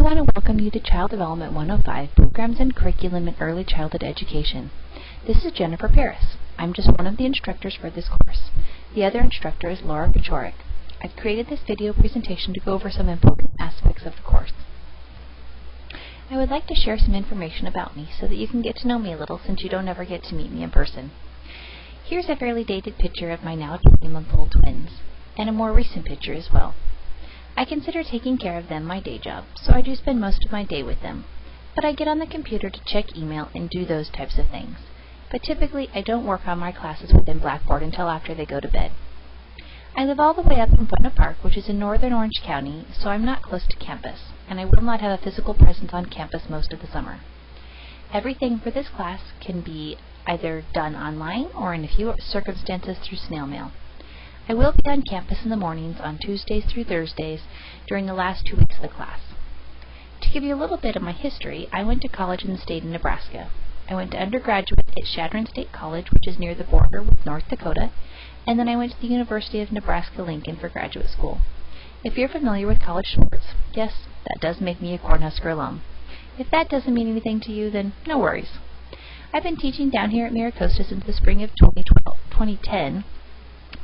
We want to welcome you to Child Development 105, Programs and Curriculum in Early Childhood Education. This is Jennifer Paris. I'm just one of the instructors for this course. The other instructor is Laura Pachoric. I've created this video presentation to go over some important aspects of the course. I would like to share some information about me so that you can get to know me a little since you don't ever get to meet me in person. Here's a fairly dated picture of my now 20-month-old twins, and a more recent picture as well. I consider taking care of them my day job, so I do spend most of my day with them. But I get on the computer to check email and do those types of things. But typically, I don't work on my classes within Blackboard until after they go to bed. I live all the way up in Buena Park, which is in northern Orange County, so I'm not close to campus, and I will not have a physical presence on campus most of the summer. Everything for this class can be either done online or in a few circumstances through snail mail. I will be on campus in the mornings on Tuesdays through Thursdays during the last 2 weeks of the class. To give you a little bit of my history, I went to college in the state of Nebraska. I went to undergraduate at Chadron State College, which is near the border with North Dakota, and then I went to the University of Nebraska-Lincoln for graduate school. If you're familiar with college sports, yes, that does make me a Cornhusker alum. If that doesn't mean anything to you, then no worries. I've been teaching down here at MiraCosta since the spring of 2010.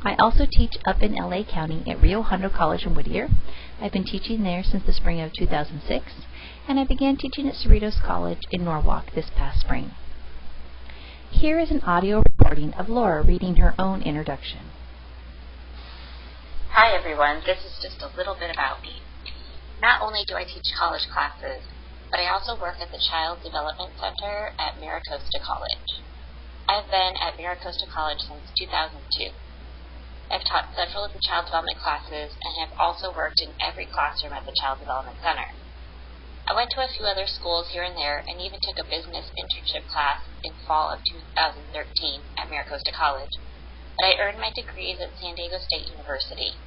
I also teach up in LA County at Rio Hondo College in Whittier. I've been teaching there since the spring of 2006, and I began teaching at Cerritos College in Norwalk this past spring. Here is an audio recording of Laura reading her own introduction. Hi everyone, this is just a little bit about me. Not only do I teach college classes, but I also work at the Child Development Center at MiraCosta College. I've been at MiraCosta College since 2002. I've taught several of the child development classes and have also worked in every classroom at the Child Development Center. I went to a few other schools here and there and even took a business internship class in fall of 2013 at MiraCosta College, but I earned my degrees at San Diego State University.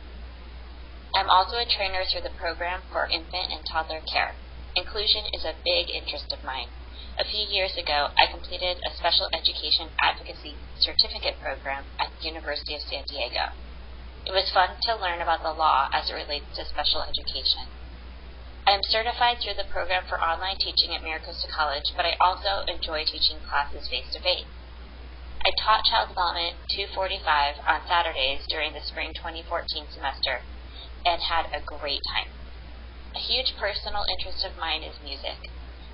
I'm also a trainer through the program for infant and toddler care. Inclusion is a big interest of mine. A few years ago, I completed a special education advocacy certificate program at the University of San Diego. It was fun to learn about the law as it relates to special education. I am certified through the program for online teaching at MiraCosta College, but I also enjoy teaching classes face-to-face. I taught Child Development 245 on Saturdays during the spring 2014 semester and had a great time. A huge personal interest of mine is music.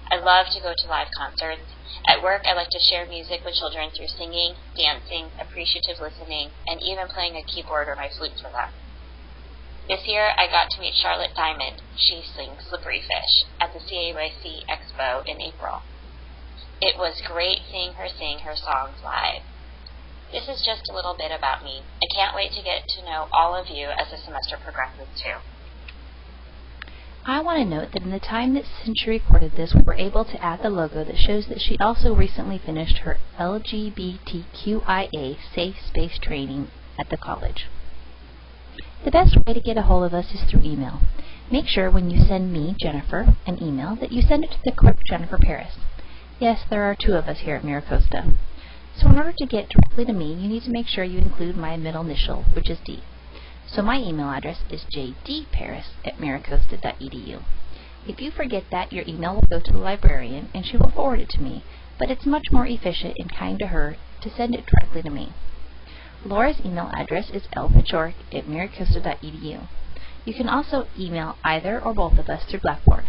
I love to go to live concerts. At work, I like to share music with children through singing, dancing, appreciative listening, and even playing a keyboard or my flute for them. This year, I got to meet Charlotte Diamond. She sings Slippery Fish at the CAYC Expo in April. It was great seeing her sing her songs live. This is just a little bit about me. I can't wait to get to know all of you as the semester progresses too. I want to note that in the time that since she recorded this, we were able to add the logo that shows that she also recently finished her LGBTQIA Safe Space training at the college. The best way to get a hold of us is through email. Make sure when you send me, Jennifer, an email that you send it to the correct Jennifer Paris. Yes, there are two of us here at MiraCosta. So in order to get directly to me, you need to make sure you include my middle initial, which is D. So my email address is jdparis@miracosta.edu. If you forget that, your email will go to the librarian and she will forward it to me, but it's much more efficient and kind to her to send it directly to me. Laura's email address is lpachoric@miracosta.edu. You can also email either or both of us through Blackboard.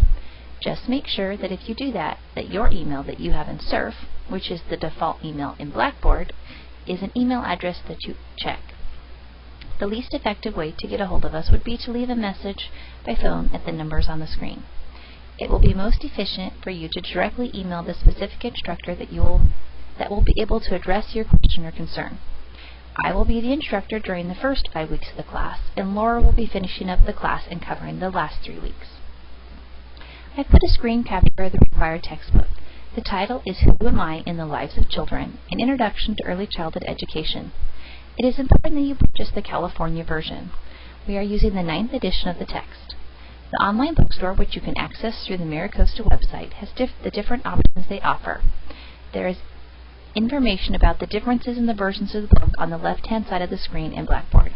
Just make sure that if you do that, that your email that you have in SURF, which is the default email in Blackboard, is an email address that you check. The least effective way to get a hold of us would be to leave a message by phone at the numbers on the screen. It will be most efficient for you to directly email the specific instructor that will be able to address your question or concern. I will be the instructor during the first 5 weeks of the class, and Laura will be finishing up the class and covering the last 3 weeks. I put a screen capture of the required textbook. The title is Who Am I in the Lives of Children? An Introduction to Early Childhood Education. It is important that you purchase the California version. We are using the 9th edition of the text. The online bookstore, which you can access through the MiraCosta website, has the different options they offer. There is information about the differences in the versions of the book on the left-hand side of the screen in Blackboard.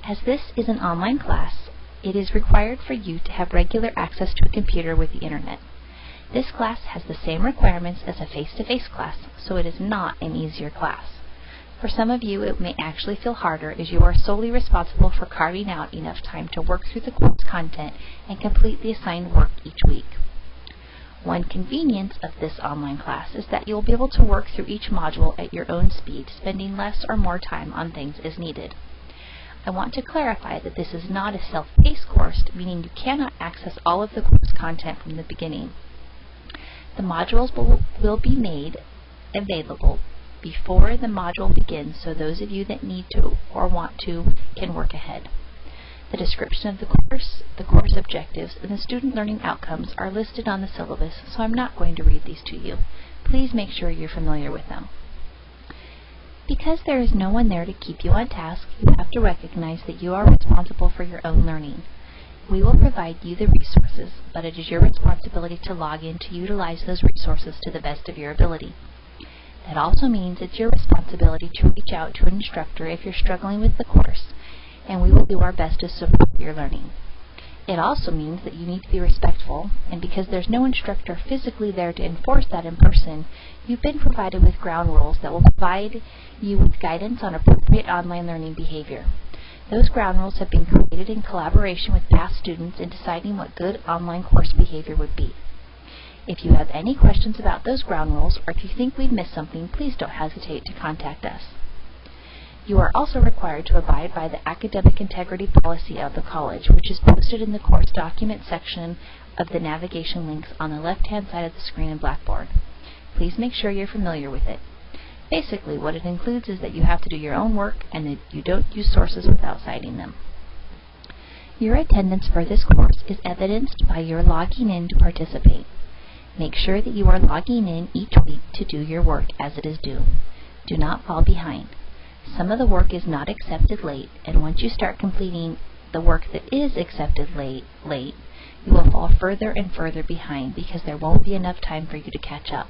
As this is an online class, It is required for you to have regular access to a computer with the internet. This class has the same requirements as a face-to-face class, so it is not an easier class. For some of you, it may actually feel harder as you are solely responsible for carving out enough time to work through the course content and complete the assigned work each week. One convenience of this online class is that you will be able to work through each module at your own speed, spending less or more time on things as needed. I want to clarify that this is not a self-paced course, meaning you cannot access all of the course content from the beginning. The modules will be made available before the module begins, so those of you that need to or want to can work ahead. The description of the course objectives, and the student learning outcomes are listed on the syllabus, so I'm not going to read these to you. Please make sure you're familiar with them. Because there is no one there to keep you on task, you have to recognize that you are responsible for your own learning. We will provide you the resources, but it is your responsibility to log in to utilize those resources to the best of your ability. That also means it's your responsibility to reach out to an instructor if you're struggling with the course, and we will do our best to support your learning. It also means that you need to be respectful, and because there's no instructor physically there to enforce that in person, you've been provided with ground rules that will provide you with guidance on appropriate online learning behavior. Those ground rules have been created in collaboration with past students in deciding what good online course behavior would be. If you have any questions about those ground rules, or if you think we've missed something, please don't hesitate to contact us. You are also required to abide by the academic integrity policy of the college, which is posted in the course document section of the navigation links on the left-hand side of the screen in Blackboard. Please make sure you're familiar with it. Basically, what it includes is that you have to do your own work and that you don't use sources without citing them. Your attendance for this course is evidenced by your logging in to participate. Make sure that you are logging in each week to do your work as it is due. Do not fall behind. Some of the work is not accepted late, and once you start completing the work that is accepted late, you will fall further and further behind because there won't be enough time for you to catch up.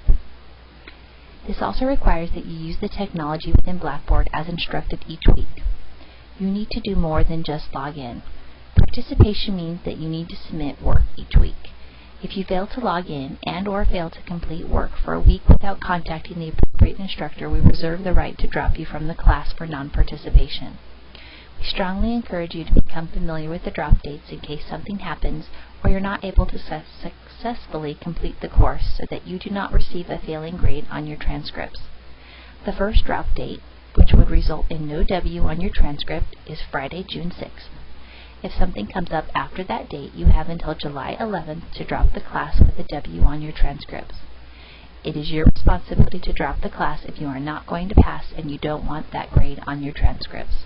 This also requires that you use the technology within Blackboard as instructed each week. You need to do more than just log in. Participation means that you need to submit work each week. If you fail to log in and/or fail to complete work for a week without contacting the appropriate instructor, we reserve the right to drop you from the class for non-participation. We strongly encourage you to become familiar with the drop dates in case something happens or you're not able to successfully complete the course so that you do not receive a failing grade on your transcripts. The first drop date, which would result in no W on your transcript, is Friday, June 6th. If something comes up after that date, you have until July 11th to drop the class with a W on your transcripts. It is your responsibility to drop the class if you are not going to pass and you don't want that grade on your transcripts.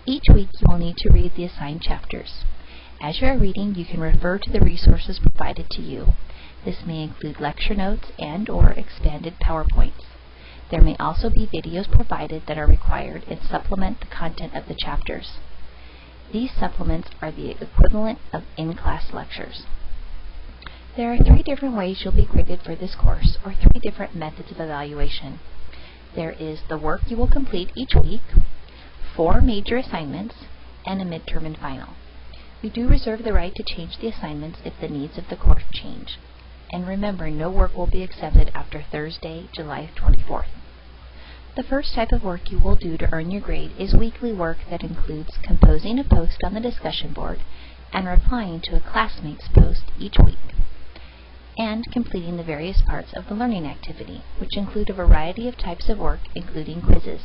Each week you will need to read the assigned chapters. As you are reading, you can refer to the resources provided to you. This may include lecture notes and/or expanded PowerPoints. There may also be videos provided that are required and supplement the content of the chapters. These supplements are the equivalent of in-class lectures. There are 3 different ways you'll be graded for this course, or 3 different methods of evaluation. There is the work you will complete each week, 4 major assignments, and a midterm and final. We do reserve the right to change the assignments if the needs of the course change. And remember, no work will be accepted after Thursday, July 24th. The first type of work you will do to earn your grade is weekly work that includes composing a post on the discussion board and replying to a classmate's post each week, and completing the various parts of the learning activity, which include a variety of types of work, including quizzes.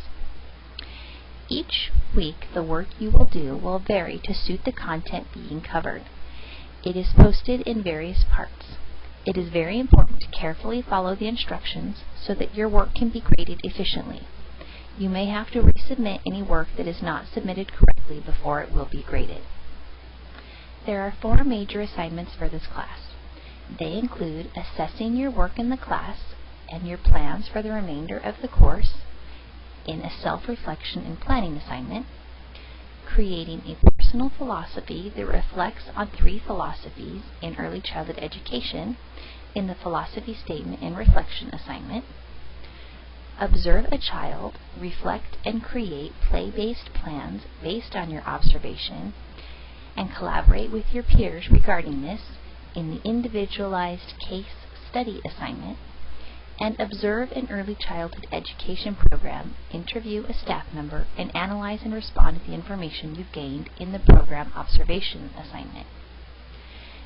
Each week, the work you will do will vary to suit the content being covered. It is posted in various parts. It is very important to carefully follow the instructions so that your work can be graded efficiently. You may have to resubmit any work that is not submitted correctly before it will be graded. There are 4 major assignments for this class. They include assessing your work in the class and your plans for the remainder of the course in a self-reflection and planning assignment, creating a personal philosophy that reflects on 3 philosophies in early childhood education in the philosophy statement and reflection assignment, observe a child, reflect and create play-based plans based on your observation, and collaborate with your peers regarding this in the individualized case study assignment, and observe an early childhood education program, interview a staff member, and analyze and respond to the information you've gained in the program observation assignment.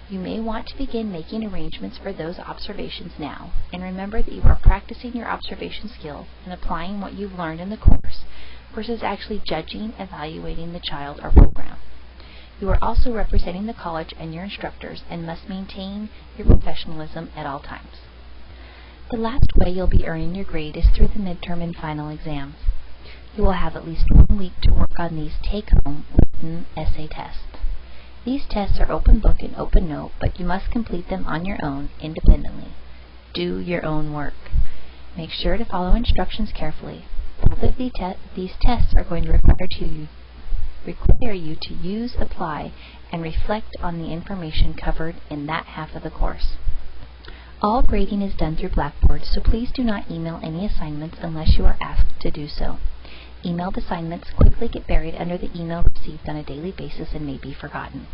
You may want to begin making arrangements for those observations now, and remember that you are practicing your observation skills and applying what you've learned in the course versus actually judging, evaluating the child or program. You are also representing the college and your instructors and must maintain your professionalism at all times. The last way you'll be earning your grade is through the midterm and final exams. You will have at least 1 week to work on these take-home written essay tests. These tests are open book and open note, but you must complete them on your own independently. Do your own work. Make sure to follow instructions carefully. Both of these tests are going to require you to use, apply, and reflect on the information covered in that half of the course. All grading is done through Blackboard, so please do not email any assignments unless you are asked to do so. Emailed assignments quickly get buried under the email received on a daily basis and may be forgotten.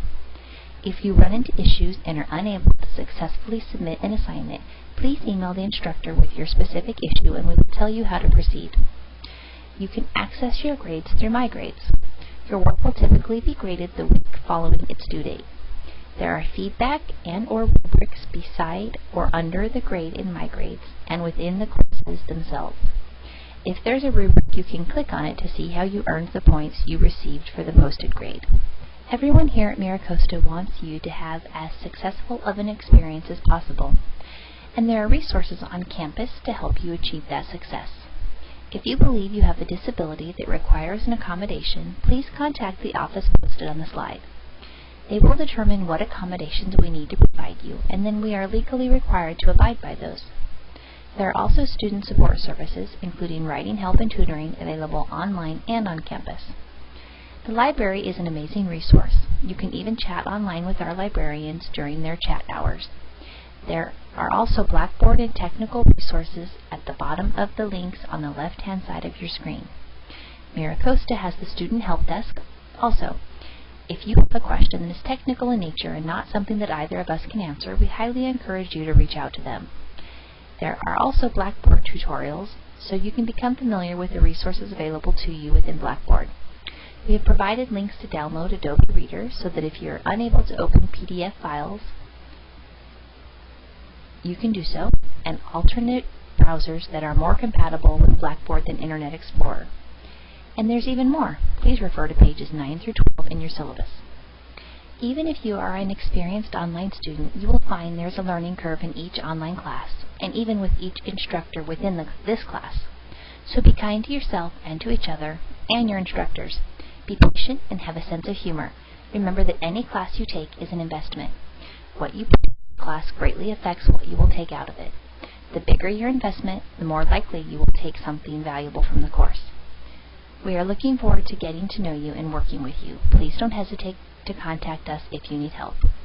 If you run into issues and are unable to successfully submit an assignment, please email the instructor with your specific issue and we will tell you how to proceed. You can access your grades through My Grades. Your work will typically be graded the week following its due date. There are feedback and/or rubrics beside or under the grade in My Grades and within the courses themselves. If there's a rubric, you can click on it to see how you earned the points you received for the posted grade. Everyone here at MiraCosta wants you to have as successful of an experience as possible, and there are resources on campus to help you achieve that success. If you believe you have a disability that requires an accommodation, please contact the office posted on the slide. They will determine what accommodations we need to provide you, and then we are legally required to abide by those. There are also student support services, including writing help and tutoring, available online and on campus. The library is an amazing resource. You can even chat online with our librarians during their chat hours. There are also Blackboard and technical resources at the bottom of the links on the left-hand side of your screen. MiraCosta has the Student Help Desk also. If you have a question that is technical in nature and not something that either of us can answer, we highly encourage you to reach out to them. There are also Blackboard tutorials, so you can become familiar with the resources available to you within Blackboard. We have provided links to download Adobe Reader so that if you're unable to open PDF files, you can do so, and alternate browsers that are more compatible with Blackboard than Internet Explorer. And there's even more. Please refer to pages 9 through 12 in your syllabus. Even if you are an experienced online student, you will find there's a learning curve in each online class, and even with each instructor within this class. So be kind to yourself and to each other and your instructors. Be patient and have a sense of humor. Remember that any class you take is an investment. What you put in the class greatly affects what you will take out of it. The bigger your investment, the more likely you will take something valuable from the course. We are looking forward to getting to know you and working with you. Please don't hesitate to contact us if you need help.